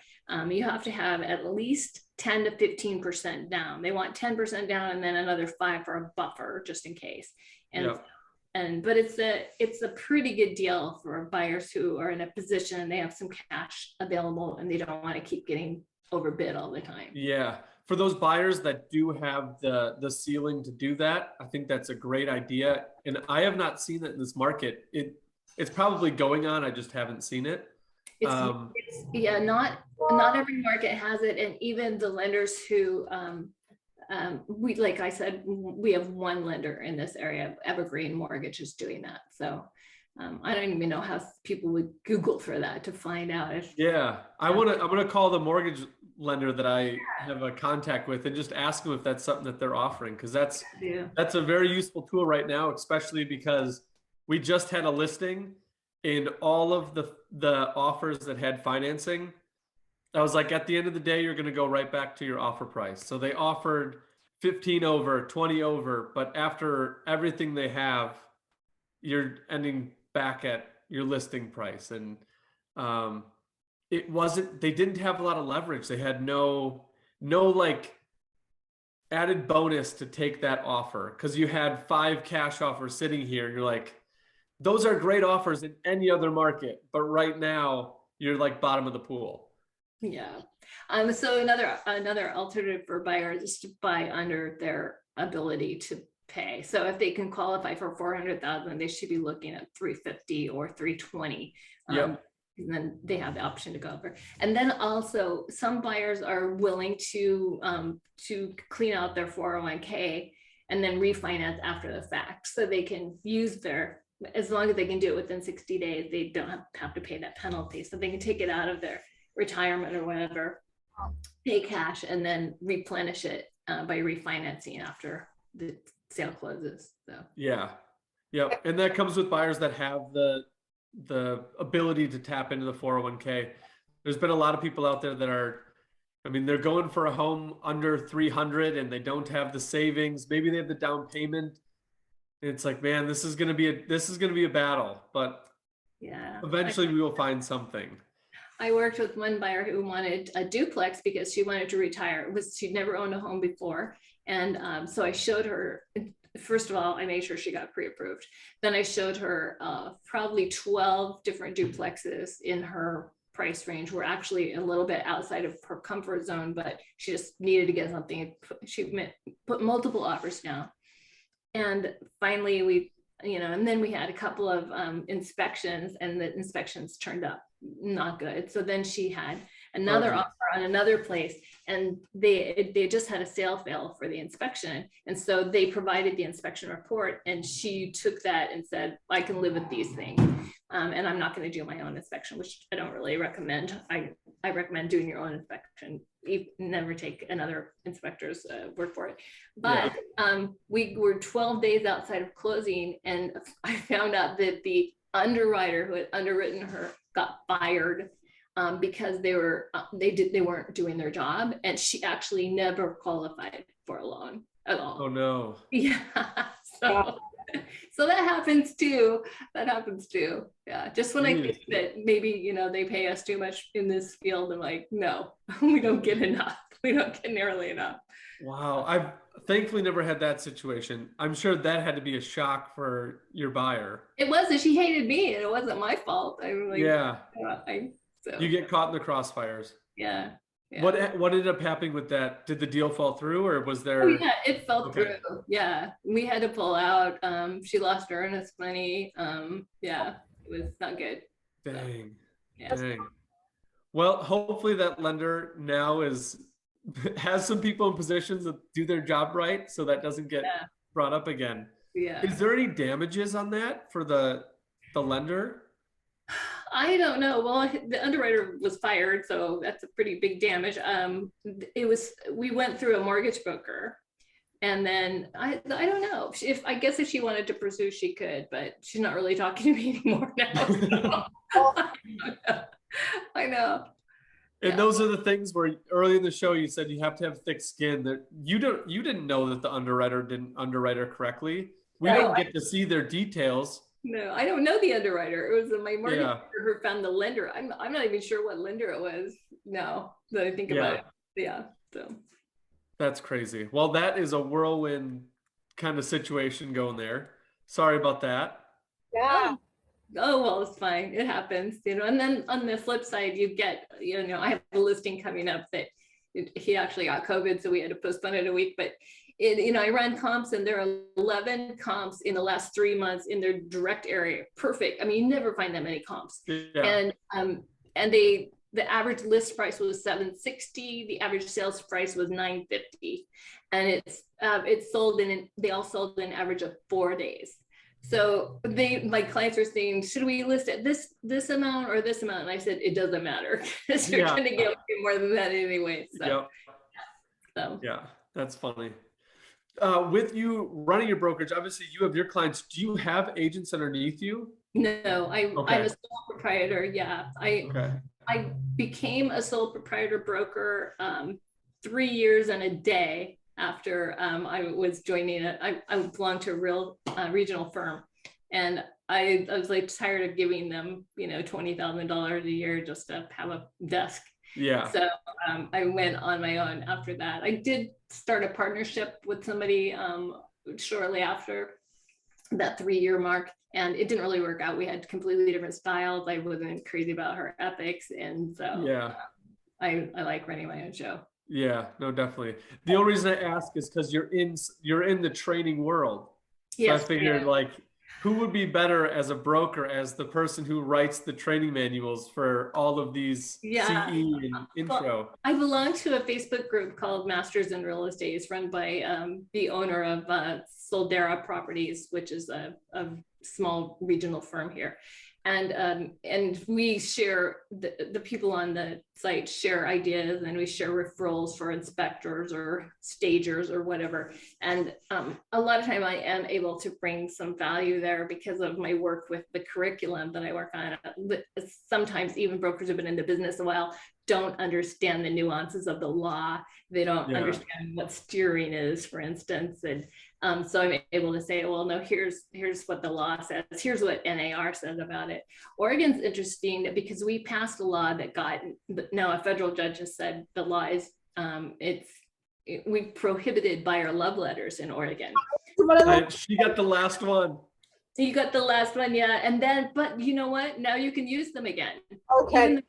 You have to have at least 10 to 15% down. They want 10% down and then another 5 for a buffer just in case. But it's a pretty good deal for buyers who are in a position, they have some cash available and they don't want to keep getting overbid all the time. Yeah. For those buyers that do have the ceiling to do that, I think that's a great idea. And I have not seen it in this market. It's probably going on. I just haven't seen it. Not every market has it. And even the lenders who, like I said, we have one lender in this area, Evergreen Mortgage, is doing that. So I don't even know how people would Google for that to find out if. Yeah, I'm gonna call the mortgage lender that I have a contact with and just ask them if that's something that they're offering, because that's a very useful tool right now, especially because we just had a listing in all of the offers that had financing. I was like, at the end of the day, you're gonna go right back to your offer price. So they offered 15 over, 20 over, but after everything they have, you're ending back at your listing price. And they didn't have a lot of leverage. They had no like added bonus to take that offer, because you had 5 cash offers sitting here and you're like, those are great offers in any other market, but right now you're like bottom of the pool. Yeah. So another alternative for buyers is to buy under their ability to pay. So if they can qualify for 400,000, they should be looking at 350 or 320. And then they have the option to go over. And then also some buyers are willing to clean out their 401k and then refinance after the fact. So they can use as long as they can do it within 60 days, they don't have to pay that penalty. So they can take it out of their retirement or whatever, pay cash, and then replenish it by refinancing after the sale closes. So and that comes with buyers that have the ability to tap into the 401k. There's been a lot of people out there that they're going for a home under 300 and they don't have the savings. Maybe they have the down payment. And it's like, man, this is going to be a battle, but eventually we will find something. I worked with one buyer who wanted a duplex because she wanted to retire. She'd never owned a home before. And so I showed her, first of all, I made sure she got pre-approved. Then I showed her probably 12 different duplexes in her price range. Were actually a little bit outside of her comfort zone, but she just needed to get something. She put multiple offers down. And finally and then we had a couple of inspections, and the inspections turned up not good. So then she had another offer on another place, and they just had a sale fail for the inspection. And so they provided the inspection report, and she took that and said, I can live with these things. And I'm not going to do my own inspection, which I don't really recommend. I recommend doing your own inspection. You never take another inspector's word for it. But we were 12 days outside of closing, and I found out that the underwriter who had underwritten her got fired because they weren't doing their job, and she actually never qualified for a loan at all. Oh no. Yeah. So that happens too. Yeah. Just when I think that maybe, they pay us too much in this field, I'm like, no, we don't get enough. We don't get nearly enough. Wow. I've thankfully never had that situation. I'm sure that had to be a shock for your buyer. It was, and she hated me, and it wasn't my fault. I'm like, you get caught in the crossfires. Yeah. What ended up happening with that? Did the deal fall through, or was there? Oh, yeah, it fell through. Yeah, we had to pull out. She lost her earnest money. It was not good. Dang. Well, hopefully that lender now is has some people in positions that do their job right, so that doesn't get Yeah. brought up again. Yeah. Is there any damages on that for the lender? I don't know. Well, the underwriter was fired, so that's a pretty big damage. We went through a mortgage broker, and then I don't know if I guess if she wanted to pursue, she could, but she's not really talking to me anymore now. So. I know. And Yeah. those are the things where early in the show you said you have to have thick skin. That you didn't know that the underwriter didn't underwrite her correctly. We don't get to see their details. No, I don't know the underwriter. It was my mortgage broker who found the lender. I'm not even sure what lender it was. No, that I think about it. Yeah. So that's crazy. Well, that is a whirlwind kind of situation going there. Sorry about that. Yeah. Oh, well, it's fine. It happens, and then on the flip side, you get, I have a listing coming up that he actually got COVID, so we had to postpone it a week, but I run comps, and there are 11 comps in the last 3 months in their direct area. Perfect. I mean, you never find that many comps. Yeah. And the average list price was $760. The average sales price was $950, and it's sold they all sold in an average of 4 days. So my clients were saying, should we list at this amount or this amount? And I said, it doesn't matter, because you're going to get more than that anyway. So, yeah, that's funny. With you running your brokerage, obviously you have your clients. Do you have agents underneath you? No, I'm a sole proprietor. Yeah, I became a sole proprietor broker 3 years and a day after I was joining I belonged to a real regional firm, and I was like tired of giving them $20,000 a year just to have a desk. Yeah. So I went on my own after that. I did start a partnership with somebody shortly after that 3-year mark, and it didn't really work out. We had completely different styles. I wasn't crazy about her ethics, and so I like running my own show. Yeah, no, definitely. The only reason I ask is because you're in the training world. So yes, I figured who would be better as a broker, as the person who writes the training manuals for all of these CE and intro? Well, I belong to a Facebook group called Masters in Real Estate. It's run by the owner of Soldera Properties, which is a small regional firm here. And we share, the people on the site share ideas, and we share referrals for inspectors or stagers or whatever. And a lot of time I am able to bring some value there because of my work with the curriculum that I work on. Sometimes even brokers who've been in the business a while don't understand the nuances of the law. They don't understand what steering is, for instance. And so I'm able to say, well, no, here's what the law says. Here's what NAR says about it. Oregon's interesting because we passed a law that now a federal judge has said the law is, we prohibited buyer love letters in Oregon. She got the last one. So you got the last one, yeah. And then, but you know what? Now you can use them again. Okay.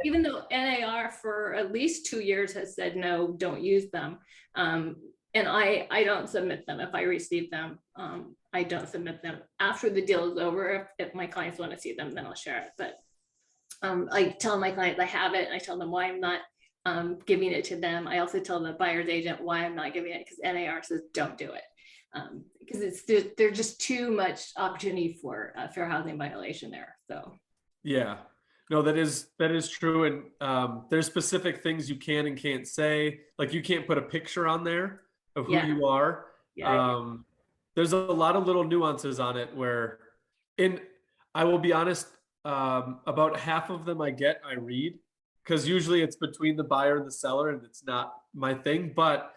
Even though NAR for at least 2 years has said, no, don't use them. And I don't submit them. If I receive them, I don't submit them. After the deal is over, if my clients want to see them, then I'll share it. But I tell my clients I have it, and I tell them why I'm not giving it to them. I also tell the buyer's agent why I'm not giving it, because NAR says don't do it. Because there's just too much opportunity for a fair housing violation there. So yeah, no, that is true. And there's specific things you can and can't say. Like you can't put a picture on there of who you are. There's a lot of little nuances on it where, I will be honest, about half of them I read, because usually it's between the buyer and the seller, and it's not my thing. But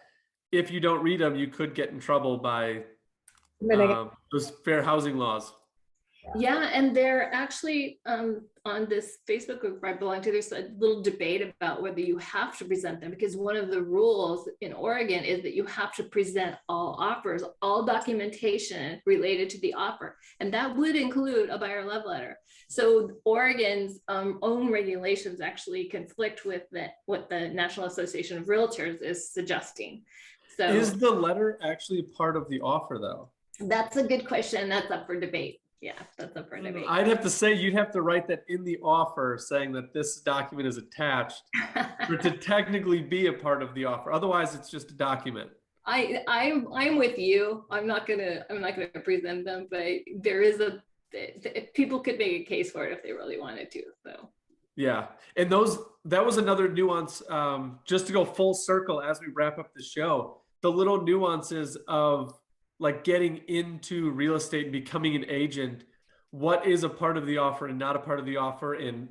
if you don't read them, you could get in trouble by those fair housing laws. Yeah, and they're actually on this Facebook group I belong to, there's a little debate about whether you have to present them, because one of the rules in Oregon is that you have to present all offers, all documentation related to the offer, and that would include a buyer love letter. So Oregon's own regulations actually conflict with what the National Association of Realtors is suggesting. So is the letter actually part of the offer, though? That's a good question. That's up for debate. Yeah, that's a part of it. I'd have to say you'd have to write that in the offer saying that this document is attached for it to technically be a part of the offer. Otherwise, it's just a document. I'm with you. I'm not gonna present them, but there is people could make a case for it if they really wanted to. So yeah, and that was another nuance. Just to go full circle as we wrap up the show, the little nuances of like getting into real estate and becoming an agent, what is a part of the offer and not a part of the offer. And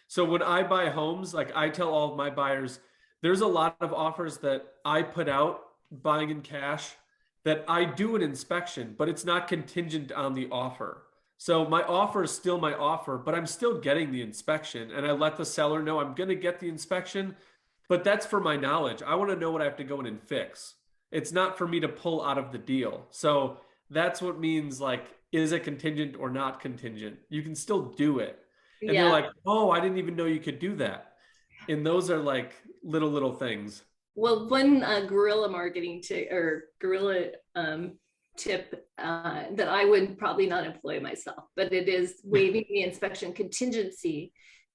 so when I buy homes, like I tell all of my buyers, there's a lot of offers that I put out buying in cash that I do an inspection, but it's not contingent on the offer. So my offer is still my offer, but I'm still getting the inspection. And I let the seller know I'm going to get the inspection, but that's for my knowledge. I want to know what I have to go in and fix. It's not for me to pull out of the deal. So that's what means like, is it contingent or not contingent? You can still do it. And they're like, oh, I didn't even know you could do that. And those are like little things. Well, one guerrilla marketing guerrilla tip that I would probably not employ myself, but it is waiving the inspection contingency,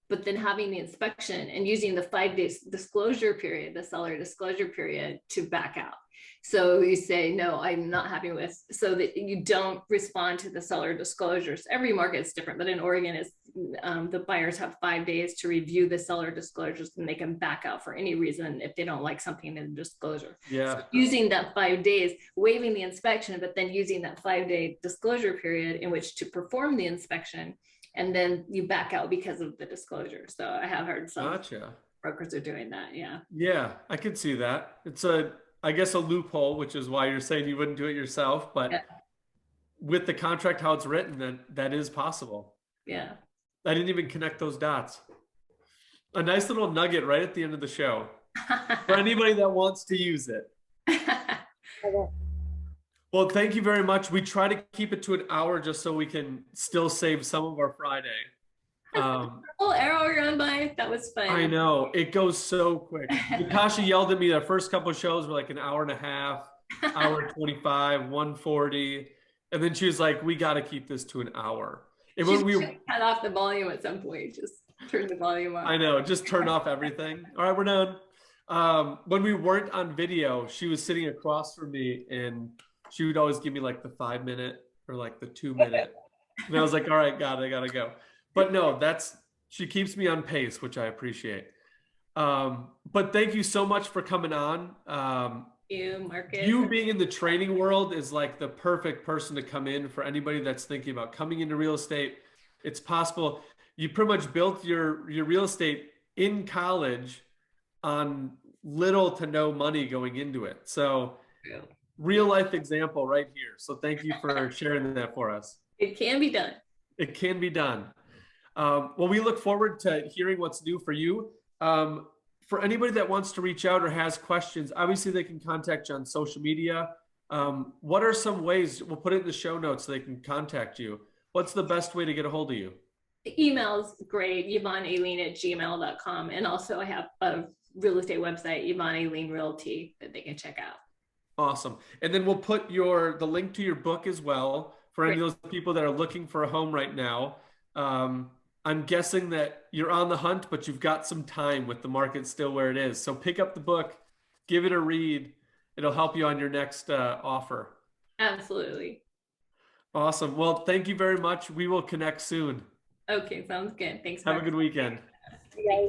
but then having the inspection and using the 5 days disclosure period, the seller disclosure period, to back out. So you say, no, I'm not happy with, so that you don't respond to the seller disclosures. Every market is different, but in Oregon is the buyers have 5 days to review the seller disclosures and they can back out for any reason if they don't like something in the disclosure. Yeah. So using that 5 days, waiving the inspection, but then using that 5-day disclosure period in which to perform the inspection, and then you back out because of the disclosure. So I have heard some brokers are doing that. Yeah. Yeah, I could see that. It's I guess a loophole, which is why you're saying you wouldn't do it yourself, but with the contract, how it's written, that is possible. Yeah. I didn't even connect those dots. A nice little nugget right at the end of the show for anybody that wants to use it. Well, thank you very much. We try to keep it to an hour just so we can still save some of our Friday. Little arrow run by. That was fun. I know. It goes so quick. Natasha yelled at me the first couple of shows were like an hour and a half, hour 25, 140. And then she was like, we got to keep this to an hour. And when we cut off the volume at some point, just turn the volume off. I know, just turn off everything. All right, we're done. When we weren't on video, she was sitting across from me and she would always give me like the 5 minute or like the 2 minute. And I was like, all right, I gotta go. But no, she keeps me on pace, which I appreciate. But thank you so much for coming on. You, Marcus. You being in the training world is like the perfect person to come in for anybody that's thinking about coming into real estate. It's possible. You pretty much built your real estate in college on little to no money going into it. So real life example right here. So thank you for sharing that for us. It can be done. It can be done. Well, we look forward to hearing what's new for you. For anybody that wants to reach out or has questions, obviously they can contact you on social media. What are some ways, we'll put it in the show notes so they can contact you. What's the best way to get a hold of you? The email's great, YvonneAileen@gmail.com. And also I have a real estate website, Yvonne Aileen Realty, that they can check out. Awesome. And then we'll put the link to your book as well for any of those people that are looking for a home right now. I'm guessing that you're on the hunt, but you've got some time with the market still where it is. So pick up the book, give it a read. It'll help you on your next offer. Absolutely. Awesome. Well, thank you very much. We will connect soon. Okay, sounds good. Thanks. Have a good weekend. Yeah.